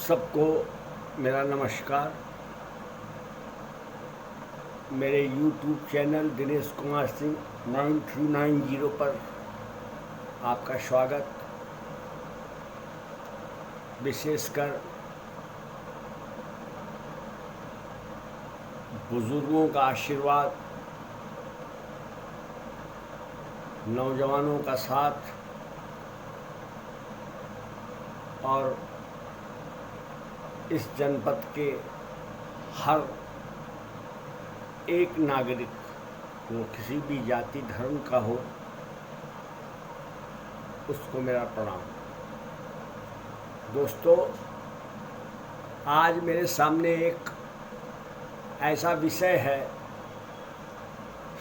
सबको मेरा नमस्कार। मेरे YouTube चैनल दिनेश कुमार सिंह 9390 पर आपका स्वागत। विशेषकर बुज़ुर्गों का आशीर्वाद, नौजवानों का साथ और इस जनपद के हर एक नागरिक, वो किसी भी जाति धर्म का हो, उसको मेरा प्रणाम। दोस्तों, आज मेरे सामने एक ऐसा विषय है,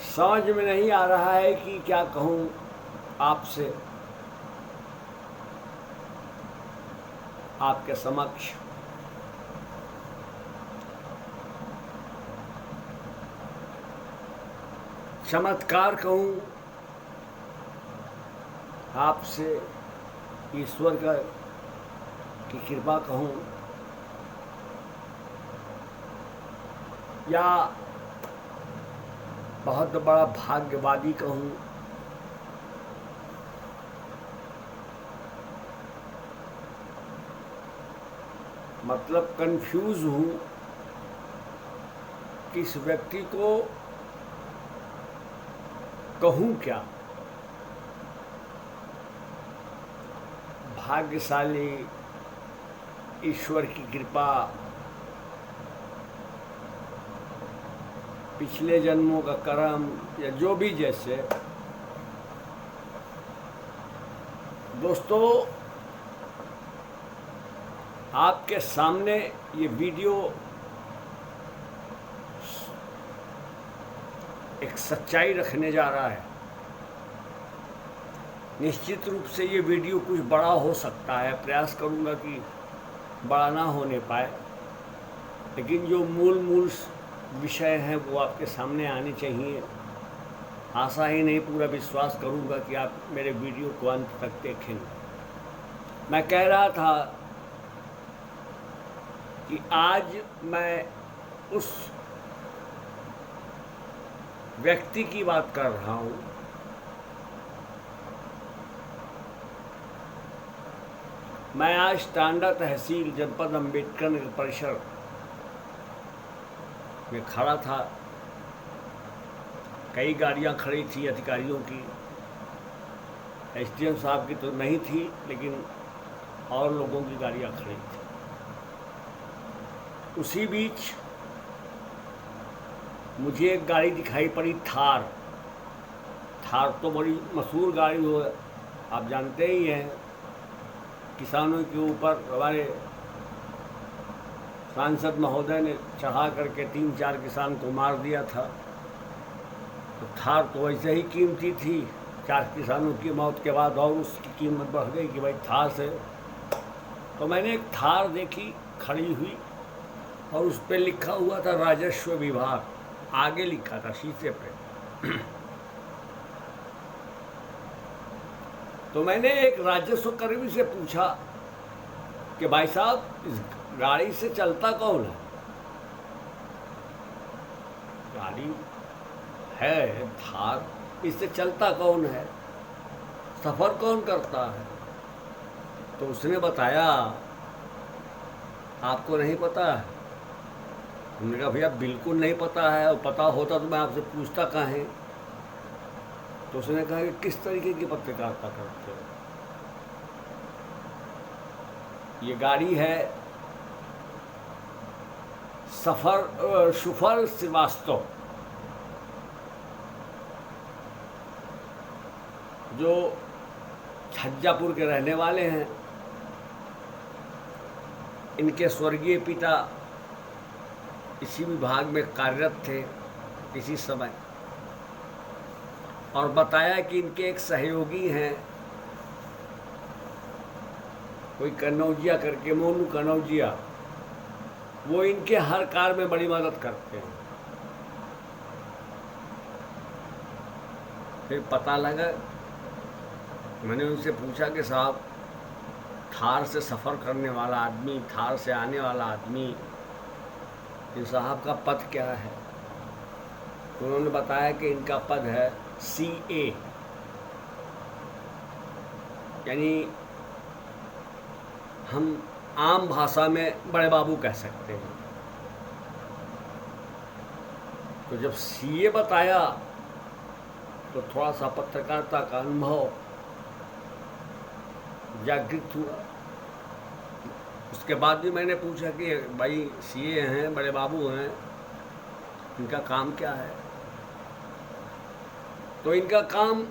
समझ में नहीं आ रहा है कि क्या कहूँ आपसे, आपके समक्ष। चमत्कार कहूँ आपसे, ईश्वर की कृपा कहूँ, या बहुत बड़ा भाग्यवादी कहूँ। मतलब कंफ्यूज हूँ कि इस व्यक्ति को कहूँ क्या। भाग्यशाली, ईश्वर की कृपा, पिछले जन्मों का कर्म, या जो भी जैसे। दोस्तों, आपके सामने ये वीडियो एक सच्चाई रखने जा रहा है। निश्चित रूप से ये वीडियो कुछ बड़ा हो सकता है, प्रयास करूँगा कि बड़ा ना होने पाए, लेकिन जो मूल विषय हैं वो आपके सामने आने चाहिए। आशा ही नहीं, पूरा विश्वास करूँगा कि आप मेरे वीडियो को अंत तक देखेंगे। मैं कह रहा था कि आज मैं उस व्यक्ति की बात कर रहा हूँ मैं आज टांडा तहसील जनपद अम्बेडकर नगर परिसर में खड़ा था। कई गाड़ियाँ खड़ी थी अधिकारियों की, एसडीएम साहब की तो नहीं थी, लेकिन और लोगों की गाड़ियाँ खड़ी थी। उसी बीच मुझे एक गाड़ी दिखाई पड़ी, थार तो बड़ी मशहूर गाड़ी हो, आप जानते ही हैं। किसानों के ऊपर हमारे सांसद महोदय ने चढ़ा करके 3-4 किसान को मार दिया था। तो थार तो वैसे ही कीमती थी, 4 किसानों की मौत के बाद और उसकी कीमत बढ़ गई कि भाई थार से। तो मैंने एक थार देखी खड़ी हुई और उस पर लिखा हुआ था राजस्व विभाग, आगे लिखा था शीशे पे। तो मैंने एक राजस्व कर्मी से पूछा कि भाई साहब, इस गाड़ी से चलता कौन है? गाड़ी है थार, इससे चलता कौन है, सफ़र कौन करता है? तो उसने बताया, आपको नहीं पता है? हमने कहा भैया बिल्कुल नहीं पता है, और पता होता तो मैं आपसे पूछता काहे। तो उसने कहा कि किस तरीके की पत्रकारिता करते हो? ये गाड़ी है सुफल श्रीवास्तव, जो छज्जापुर के रहने वाले हैं। इनके स्वर्गीय पिता इसी विभाग में कार्यरत थे इसी समय, और बताया कि इनके एक सहयोगी हैं, कोई कनौजिया करके, मोनू कनौजिया, वो इनके हर कार्य में बड़ी मदद करते हैं। फिर पता लगा, मैंने उनसे पूछा कि साहब थार से सफ़र करने वाला आदमी, थार से आने वाला आदमी, इन साहब का पद क्या है? तो उन्होंने बताया कि इनका पद है CA, यानी हम आम भाषा में बड़े बाबू कह सकते हैं। तो जब CA बताया तो थोड़ा सा पत्रकारिता का अनुभव जागृत हुआ। उसके बाद भी मैंने पूछा कि भाई CA हैं, बड़े बाबू हैं, इनका काम क्या है? तो इनका काम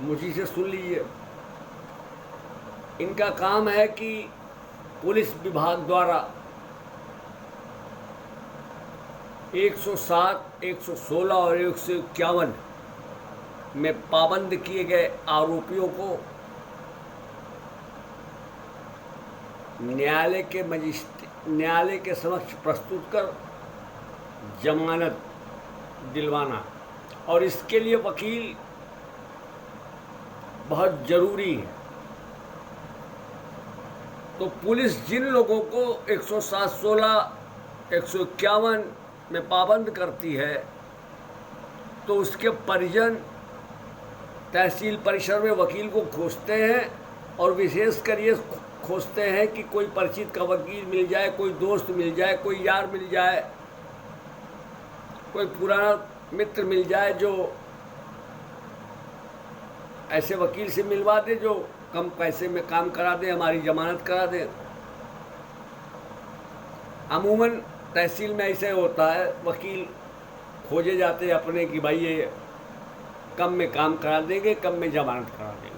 मुझी से सुन लीजिए। इनका काम है कि पुलिस विभाग द्वारा 107, 116 और 151 में पाबंद किए गए आरोपियों को न्यायालय के समक्ष प्रस्तुत कर जमानत दिलवाना, और इसके लिए वकील बहुत ज़रूरी है। तो पुलिस जिन लोगों को 107, 16, 151 में पाबंद करती है, तो उसके परिजन तहसील परिसर में वकील को खोजते हैं, और विशेषकर ये खोजते हैं कि कोई परिचित का वकील मिल जाए, कोई दोस्त मिल जाए, कोई यार मिल जाए, कोई पुराना मित्र मिल जाए जो ऐसे वकील से मिलवा दे जो कम पैसे में काम करा दे, हमारी जमानत करा दे। अमूमन तहसील में ऐसे होता है, वकील खोजे जाते हैं अपने कि भाई ये कम में काम करा देंगे, कम में जमानत करा देंगे।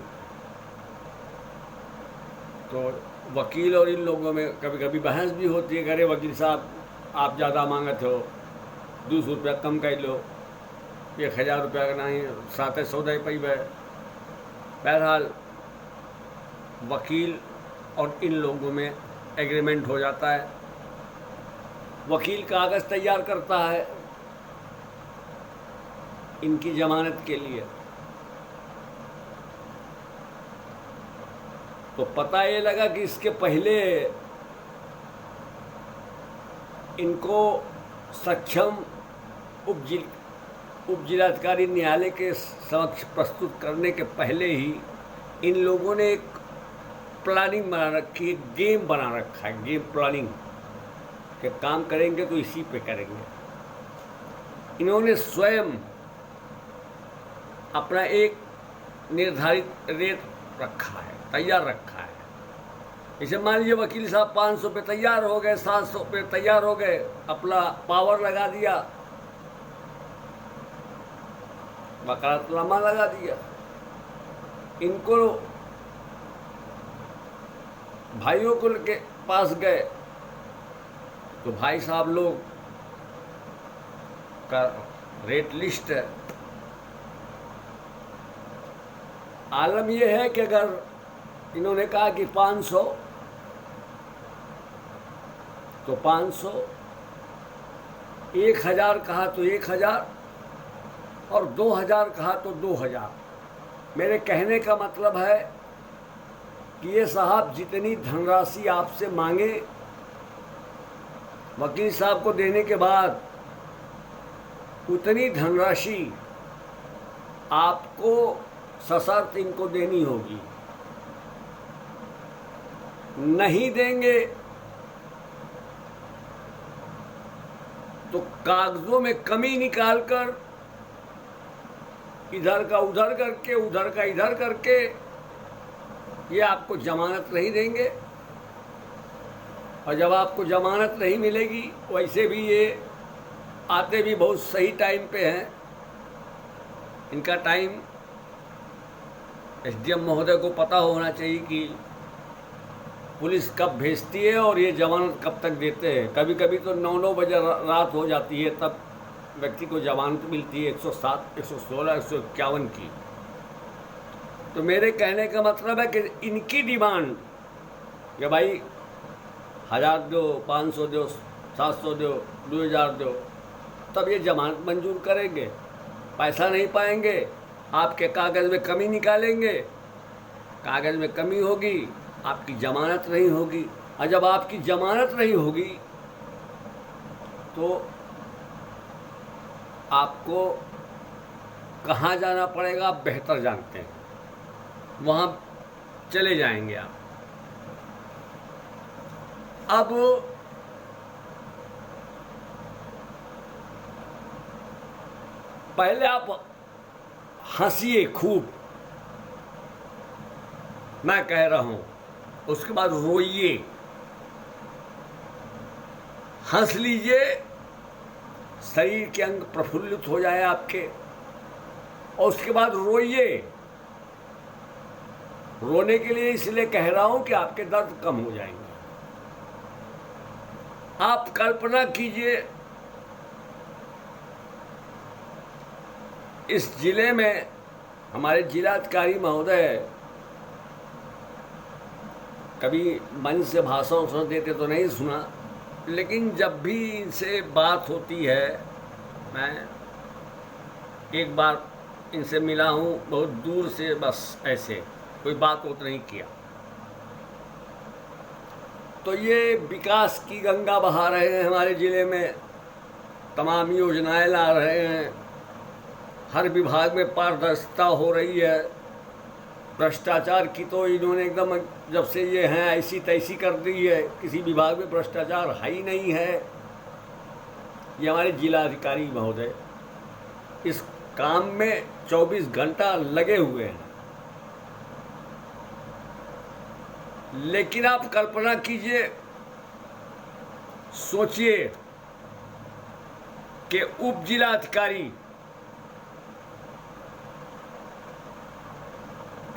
तो वकील और इन लोगों में कभी कभी बहस भी होती है, अरे वकील साहब आप ज़्यादा मांगते हो, 200 रुपया कम कर लो, 1000 रुपया का नहीं, 700 पई है। बहरहाल वकील और इन लोगों में एग्रीमेंट हो जाता है। वकील कागज़ तैयार करता है इनकी जमानत के लिए। तो पता ये लगा कि इसके पहले इनको सक्षम उप जिलाधिकारी न्यायालय के समक्ष प्रस्तुत करने के पहले ही इन लोगों ने एक प्लानिंग बना रखी है, गेम बना रखा है, गेम प्लानिंग के काम करेंगे तो इसी पे करेंगे। इन्होंने स्वयं अपना एक निर्धारित रेट रखा है, तैयार रखा है। इसे मान लीजिए वकील साहब 500 पे तैयार हो गए, 700 पे तैयार हो गए, अपना पावर लगा दिया, वकालतनामा लगा दिया। इनको भाइयों को के पास गए तो भाई साहब लोग का रेट लिस्ट है। आलम यह है कि अगर इन्होंने कहा कि 500 तो 500, 1000 कहा तो 1000 और 2000 कहा तो 2000। मेरे कहने का मतलब है कि ये साहब जितनी धनराशि आपसे मांगे, वकील साहब को देने के बाद उतनी धनराशि आपको सशर्त इनको देनी होगी। नहीं देंगे तो कागजों में कमी निकालकर इधर का उधर करके, उधर का इधर करके ये आपको जमानत नहीं देंगे। और जब आपको जमानत नहीं मिलेगी, वैसे भी ये आते भी बहुत सही टाइम पे हैं। इनका टाइम SDM महोदय को पता होना चाहिए कि पुलिस कब भेजती है और ये जमानत कब तक देते हैं। कभी कभी तो 9-9 बजे रात हो जाती है, तब व्यक्ति को जमानत मिलती है 107, 116, 151 की। तो मेरे कहने का मतलब है कि इनकी डिमांड कि भाई 1000 दो, 500 दो, 700 दो, 2000 दो, तब ये जमानत मंजूर करेंगे। पैसा नहीं पाएंगे, आपके कागज़ में कमी निकालेंगे कागज़ में कमी होगी, आपकी जमानत नहीं होगी, और जब आपकी जमानत नहीं होगी तो आपको कहाँ जाना पड़ेगा आप बेहतर जानते हैं, वहाँ चले जाएंगे आप। अब पहले आप हंसिए खूब, मैं कह रहा हूँ, उसके बाद रोइए। हंस लीजिए, शरीर के अंग प्रफुल्लित हो जाए आपके, और उसके बाद रोइए। रोने के लिए इसलिए कह रहा हूं कि आपके दर्द कम हो जाएंगे। आप कल्पना कीजिए, इस जिले में हमारे जिलाधिकारी महोदय कभी मंच से भाषण सुन देते तो नहीं सुना, लेकिन जब भी इनसे बात होती है, मैं एक बार इनसे मिला हूँ बहुत दूर से, बस ऐसे कोई बात तो नहीं किया। तो ये विकास की गंगा बहा रहे हैं हमारे ज़िले में, तमाम योजनाएं ला रहे हैं, हर विभाग में पारदर्शिता हो रही है। भ्रष्टाचार की तो इन्होंने एकदम, जब से ये हैं, ऐसी तैसी कर दी है, किसी विभाग में भ्रष्टाचार है ही नहीं है। ये हमारे जिलाधिकारी महोदय इस काम में 24 घंटा लगे हुए हैं। लेकिन आप कल्पना कीजिए, सोचिए कि उप जिलाधिकारी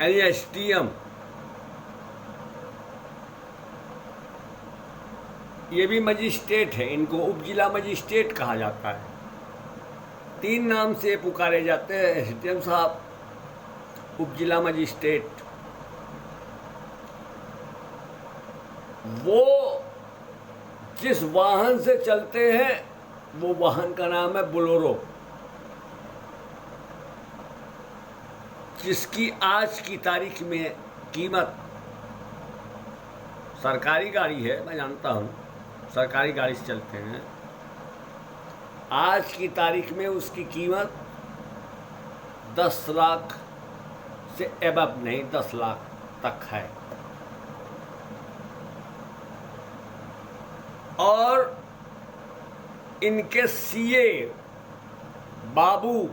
यानी एसडीएम, ये भी मजिस्ट्रेट है, इनको उप जिला मजिस्ट्रेट कहा जाता है। 3 नाम से पुकारे जाते हैं, एसडीएम साहब, उप जिला मजिस्ट्रेट। वो जिस वाहन से चलते हैं वो वाहन का नाम है बोलेरो, जिसकी आज की तारीख में कीमत, सरकारी गाड़ी है, मैं जानता हूँ, सरकारी गाड़ी से चलते हैं, आज की तारीख में उसकी कीमत 10 लाख से एबव नहीं, 10 लाख तक है। और इनके सीए बाबू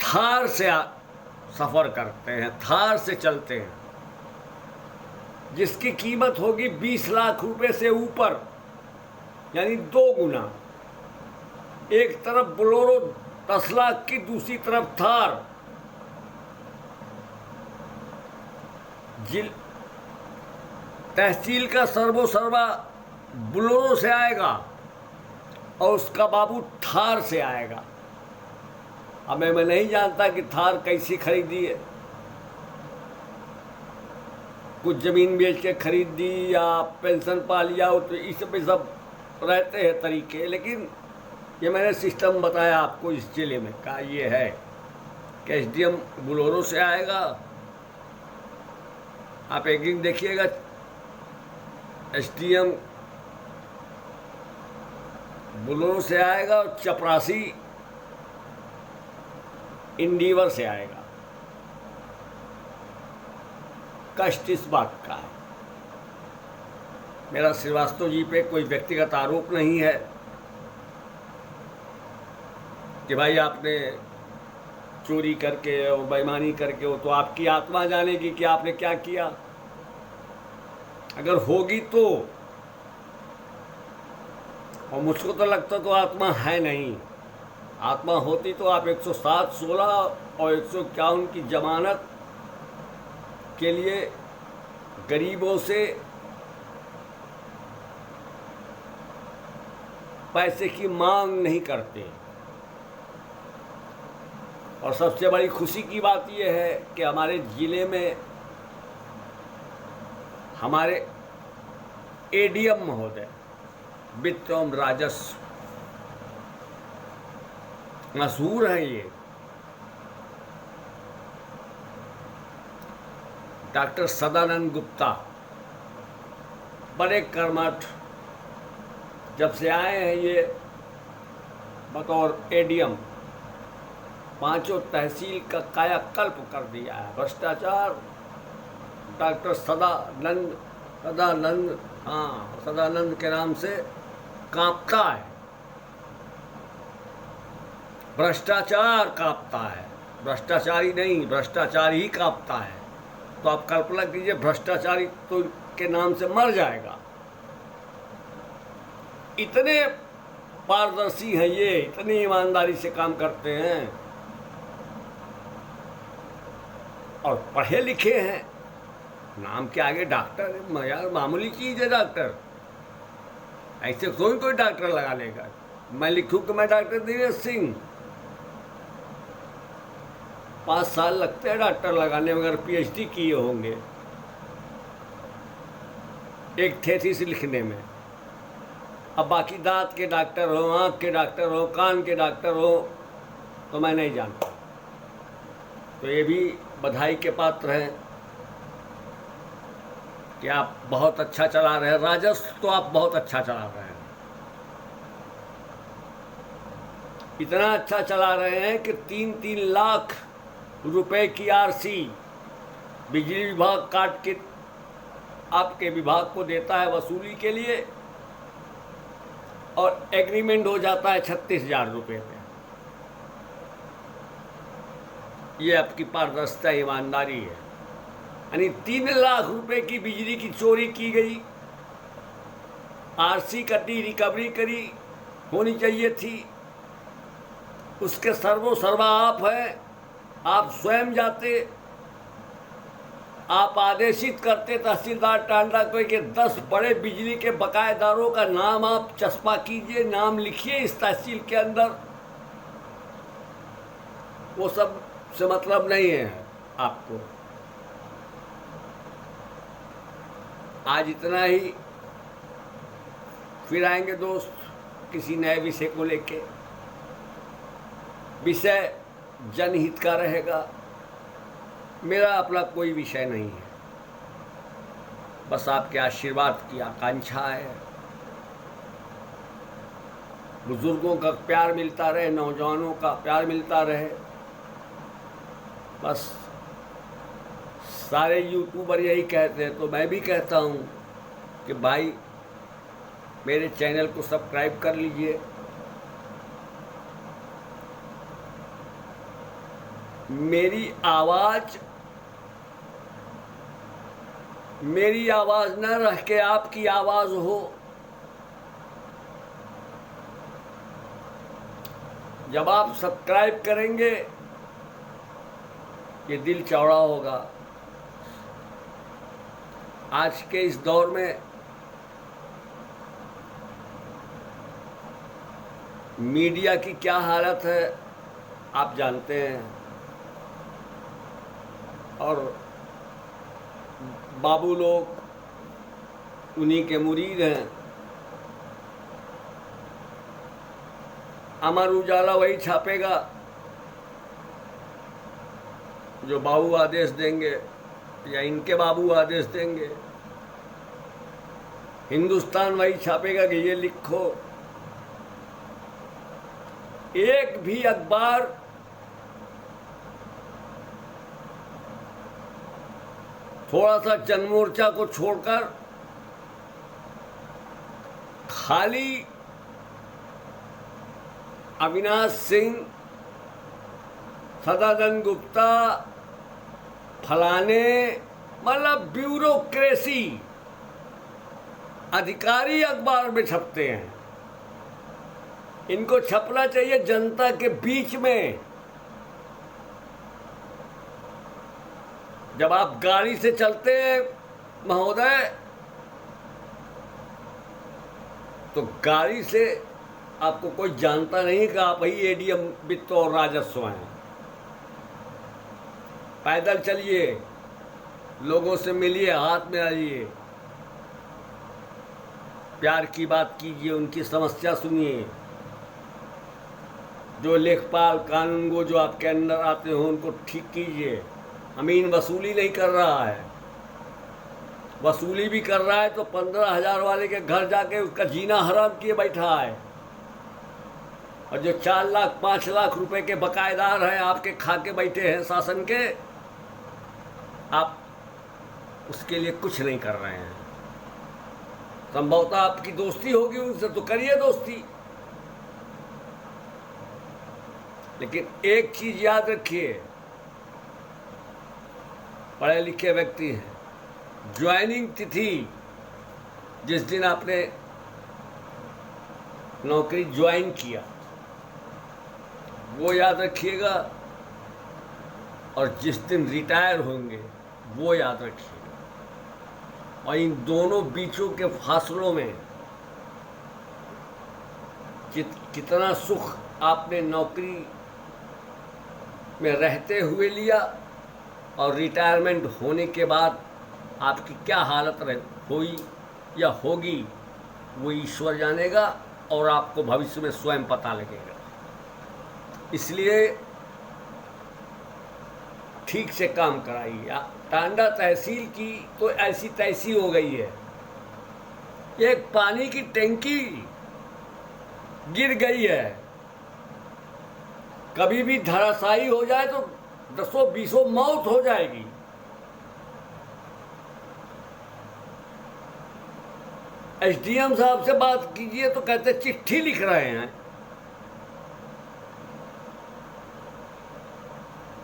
थार से सफ़र करते हैं, थार से चलते हैं, जिसकी कीमत होगी 20 लाख रुपए से ऊपर, यानी 2 गुना। एक तरफ बोलेरो 10 लाख की, दूसरी तरफ थार। तहसील का सर्वोसर्वा बोलेरो से आएगा और उसका बाबू थार से आएगा। अब मैं नहीं जानता कि थार कैसी खरीदी है, कुछ ज़मीन बेच के खरीदी या पेंशन पा लिया हो, तो इस सब रहते हैं तरीके। लेकिन ये मैंने सिस्टम बताया आपको इस जिले में का ये है कि एसडीएम बोलेरो से आएगा। आप एक दिन देखिएगा, एसडीएम बोलेरो से आएगा और चपरासी इंडिवर से आएगा। कष्ट इस बात का है, मेरा श्रीवास्तव जी पे कोई व्यक्तिगत आरोप नहीं है कि भाई आपने चोरी करके और बेईमानी करके, वो तो आपकी आत्मा जानेगी कि आपने क्या किया। अगर होगी तो, और मुझको तो लगता तो आत्मा है नहीं, आत्मा होती तो आप 107, 16 और 151 की जमानत के लिए गरीबों से पैसे की मांग नहीं करते। और सबसे बड़ी खुशी की बात यह है कि हमारे ज़िले में हमारे एडीएम महोदय, वित्त एवं राजस्व, मशहूर हैं ये। डॉक्टर सदानंद गुप्ता बड़े कर्मठ, जब से आए हैं ये बतौर एडीएम, पांचों तहसील का कायाकल्प कर दिया है। भ्रष्टाचार डॉक्टर सदानंद सदानंद के नाम से कांपता है, भ्रष्टाचार कांपता है, भ्रष्टाचारी नहीं, भ्रष्टाचार ही कांपता है। तो आप कल्पना कीजिए, भ्रष्टाचारी तो के नाम से मर जाएगा। इतने पारदर्शी हैं ये, इतनी ईमानदारी से काम करते हैं और पढ़े लिखे हैं। नाम के आगे डॉक्टर, यार मामूली चीज़ है डॉक्टर, ऐसे कोई डॉक्टर लगा लेगा। मैं लिखूं कि मैं डॉक्टर दिनेश सिंह, 5 साल लगते हैं डॉक्टर लगाने में, अगर पीएचडी किए होंगे एक थेसिस लिखने में। अब बाकी दांत के डॉक्टर हो, आँख के डॉक्टर हो, कान के डॉक्टर हो, तो मैं नहीं जानता। तो ये भी बधाई के पात्र हैं कि आप बहुत अच्छा चला रहे हैं राजस्व, तो आप बहुत अच्छा चला रहे हैं। इतना अच्छा चला रहे हैं कि 3-3 लाख रुपए की आरसी बिजली विभाग काट के आपके विभाग को देता है वसूली के लिए, और एग्रीमेंट हो जाता है 36,000 रुपये में। ये आपकी पारदर्शिता, ईमानदारी है। यानी 3 लाख रुपए की बिजली की चोरी की गई, आरसी कटी, रिकवरी करी होनी चाहिए थी, उसके सर्वोसर्वा आप हैं। आप स्वयं जाते, आप आदेशित करते तहसीलदार टांडा को कि 10 बड़े बिजली के बकायेदारों का नाम आप चस्पा कीजिए, नाम लिखिए इस तहसील के अंदर। वो सब से मतलब नहीं है आपको। आज इतना ही, फिर आएंगे दोस्त किसी नए विषय को लेके। विषय जनहित का रहेगा, मेरा अपना कोई विषय नहीं है, बस आपके आशीर्वाद की आकांक्षा है। बुजुर्गों का प्यार मिलता रहे, नौजवानों का प्यार मिलता रहे, बस। सारे यूट्यूबर यही कहते हैं, तो मैं भी कहता हूँ कि भाई मेरे चैनल को सब्सक्राइब कर लीजिए। मेरी आवाज़ न रह के आपकी आवाज़ हो। जब आप सब्सक्राइब करेंगे, ये दिल चौड़ा होगा। आज के इस दौर में मीडिया की क्या हालत है आप जानते हैं, और बाबू लोग उन्हीं के मुरीद हैं। अमर उजाला वही छापेगा जो बाबू आदेश देंगे या इनके बाबू आदेश देंगे। हिंदुस्तान वही छापेगा कि ये लिखो। एक भी अखबार थोड़ा सा जनमोर्चा को छोड़कर खाली अविनाश सिंह, सदानंद गुप्ता, फलाने, मतलब ब्यूरोक्रेसी अधिकारी अखबार में छपते हैं। इनको छपना चाहिए जनता के बीच में। जब आप गाड़ी से चलते हैं महोदय, तो गाड़ी से आपको कोई जानता नहीं कि आप ही एडीएम वित्त और राजस्व हैं। पैदल चलिए, लोगों से मिलिए, हाथ मिलाइए, प्यार की बात कीजिए, उनकी समस्या सुनिए। जो लेखपाल कानूनगो जो आपके अंदर आते हो उनको ठीक कीजिए। अमीन वसूली नहीं कर रहा है, वसूली भी कर रहा है तो 15,000 वाले के घर जाके उसका जीना हराम किए बैठा है। और जो 4 लाख 5 लाख रुपए के बकायेदार हैं आपके खा के बैठे हैं शासन के, आप उसके लिए कुछ नहीं कर रहे हैं। संभवतः आपकी दोस्ती होगी उनसे तो करिए दोस्ती, लेकिन एक चीज याद रखिए, पढ़े लिखे व्यक्ति हैं, ज्वाइनिंग तिथि जिस दिन आपने नौकरी ज्वाइन किया वो याद रखिएगा, और जिस दिन रिटायर होंगे वो याद रखिएगा। और इन दोनों बीचों के फासलों में कितना सुख आपने नौकरी में रहते हुए लिया और रिटायरमेंट होने के बाद आपकी क्या हालत हुई या होगी वो ईश्वर जानेगा और आपको भविष्य में स्वयं पता लगेगा। इसलिए ठीक से काम कराइए। टांडा तहसील की तो ऐसी तैसी हो गई है, एक पानी की टैंकी गिर गई है, कभी भी धराशायी हो जाए तो 10-20 मौत हो जाएगी। एसडीएम साहब से बात कीजिए तो कहते चिट्ठी लिख रहे हैं।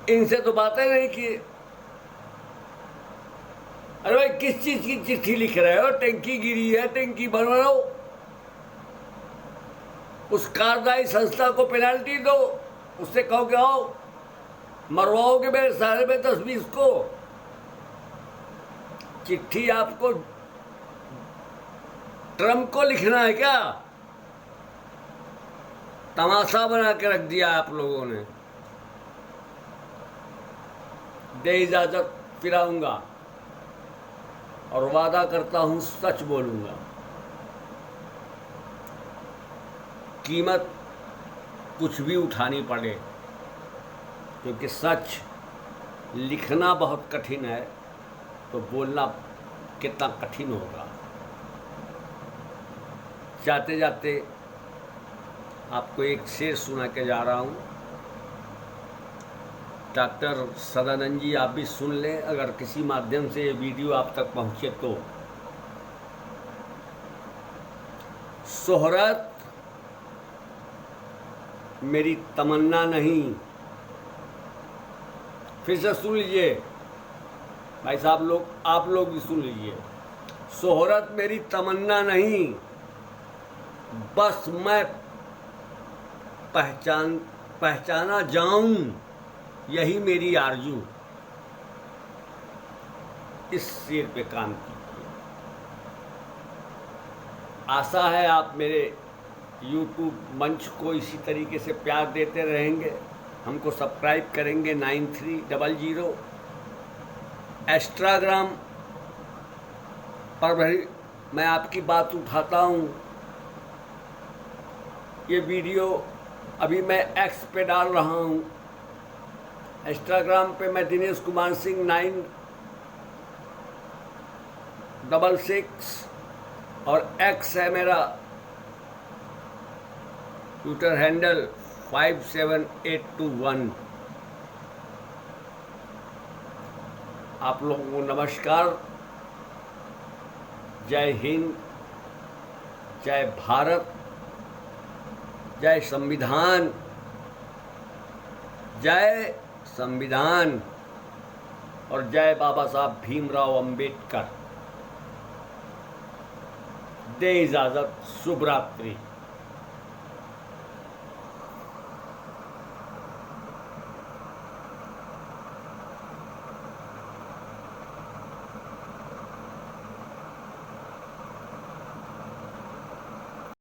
इनसे तो बातें नहीं की। अरे भाई किस चीज की चिट्ठी लिख रहे हो? टैंकी गिरी है, टैंकी बनवाओ, उस कार्यदायी संस्था को पेनल्टी दो, उससे कहो कि आओ मरवाओगे मेरे सारे में 10-20 को। चिट्ठी आपको ट्रम्प को लिखना है क्या? तमाशा बना के रख दिया आप लोगों ने। दे इजाजत, फिर आऊंगा और वादा करता हूं सच बोलूंगा। कीमत कुछ भी उठानी पड़े, क्योंकि सच लिखना बहुत कठिन है तो बोलना कितना कठिन होगा। जाते जाते आपको एक शेर सुना के जा रहा हूँ। डॉक्टर सदानंद जी आप भी सुन लें, अगर किसी माध्यम से ये वीडियो आप तक पहुँचे तो। शोहरत मेरी तमन्ना नहीं, फिर से सुन लीजिए भाई साहब लोग, आप लोग भी सुन लीजिए। शोहरत मेरी तमन्ना नहीं, बस मैं पहचाना जाऊं यही मेरी आरजू। इस शेर पे काम कीजिए। आशा है आप मेरे YouTube मंच को इसी तरीके से प्यार देते रहेंगे, हमको सब्सक्राइब करेंगे 9300। इंस्टाग्राम पर भी मैं आपकी बात उठाता हूँ। ये वीडियो अभी मैं एक्स पे डाल रहा हूँ। इंस्टाग्राम पे मैं दिनेश कुमार सिंह 966 और एक्स है मेरा ट्विटर हैंडल 57821। आप लोगों को नमस्कार, जय हिंद, जय भारत, जय संविधान, जय संविधान और जय बाबा साहब भीमराव अंबेडकर। दे इजाजत, शुभ रात्रि।